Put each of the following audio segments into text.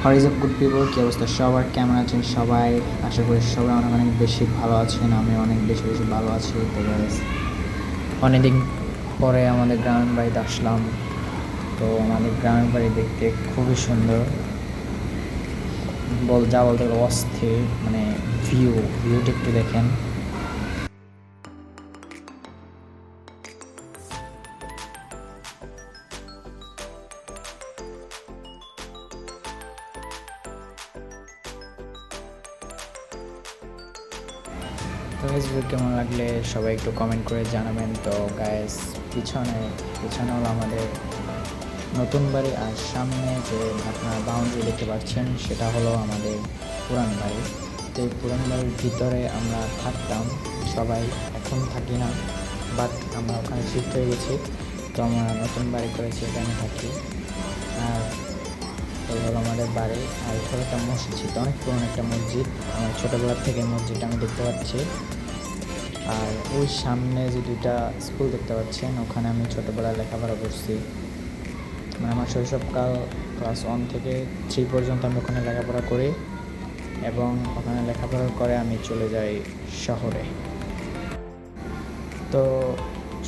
What is up good people, কী অবস্থা সবার, কেমন আছেন সবাই? আশা করি সবাই অনেক অনেক বেশি ভালো আছেন। আমি অনেক বেশি বেশি ভালো আছি। তো অনেকদিন পরে আমাদের গ্রামের বাড়িতে আসলাম। তো আমাদের গ্রামের বাড়ি দেখতে খুবই সুন্দর, যা বলতে গেলে অস্থির। মানে ভিউটা একটু দেখেন। তো ফেসবুক কেমন লাগলে সবাই একটু কমেন্ট করে জানাবেন। তো গাইস, পিছনে হলো আমাদের নতুন বাড়ি, আর সামনে যে আপনারা বাউন্ডারি দেখতে পাচ্ছেন সেটা হলো আমাদের পুরান বাড়ি। তো এই পুরান বাড়ির ভিতরে আমরা থাকতাম সবাই, এখন থাকি না, বাট আমরা ওখানে শিফট হয়ে গেছি। তো আমরা নতুন বাড়ি করেছি, এখানে থাকি। আর এই হলো আমাদের বাড়ি। আর এটা হলো একটা মসজিদ, অনেক পুরনো একটা মসজিদ। আমার ছোটোবেলার থেকে মসজিদটা আমি দেখতে পাচ্ছি। আর ওই সামনে যে দুইটা স্কুল দেখতে পাচ্ছেন, ওখানে আমি ছোটোবেলায় লেখাপড়া করছি। মানে আমার শৈশবকাল ক্লাস 1 থেকে 3 পর্যন্ত আমি ওখানে লেখাপড়া করি, এবং ওখানে লেখাপড়ার করে আমি চলে যাই শহরে। তো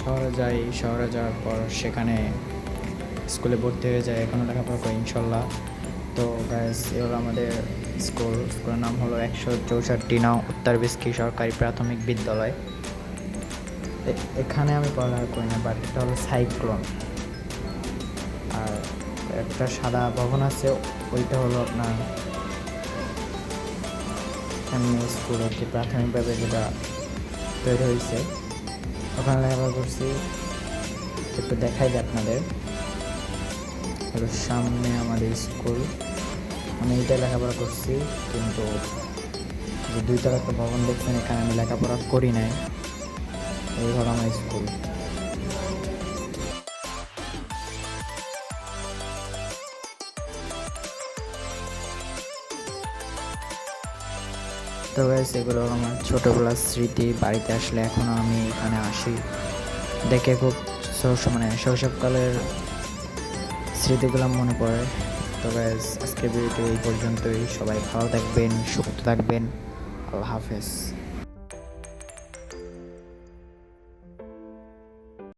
শহরে যাওয়ার পর সেখানে স্কুলে ভর্তি হয়ে যায়, এখনও লেখাপড়া করি ইনশাল্লাহ। তো গাইস, এ হলো আমাদের স্কুলের নাম হলো 164 নং উত্তর বিস্কি সরকারি প্রাথমিক বিদ্যালয়। এখানে আমি পড়ালেখা করি না, বাট এটা হলো সাইক্লোন। আর একটা সাদা ভবন আছে, ওইটা হলো আপনার এমনি স্কুল আর কি, প্রাথমিকভাবে যেটা তৈরি হয়েছে, ওখানে লেখাপড়া করছি। একটু দেখাই যায় আপনাদের, হলো সামনে আমাদের স্কুল। আমি এইটাই লেখাপড়া করছি, কিন্তু যে 2 তলা একটা ভবন দেখছেন, এখানে আমি লেখাপড়া করি নাই। এই হলো আমার স্কুল। তো গাইস, এগুলো আমার ছোটোবেলার স্মৃতি। বাড়িতে আসলে এখনও আমি এখানে আসি, দেখে খুব শৈশবকালের স্মৃতিগুলো মনে পড়ে। তো গাইস, আজকের ভিডিওটি এই পর্যন্তই। সবাই ভালো থাকবেন, সুস্থ থাকবেন। আল্লাহ হাফেজ।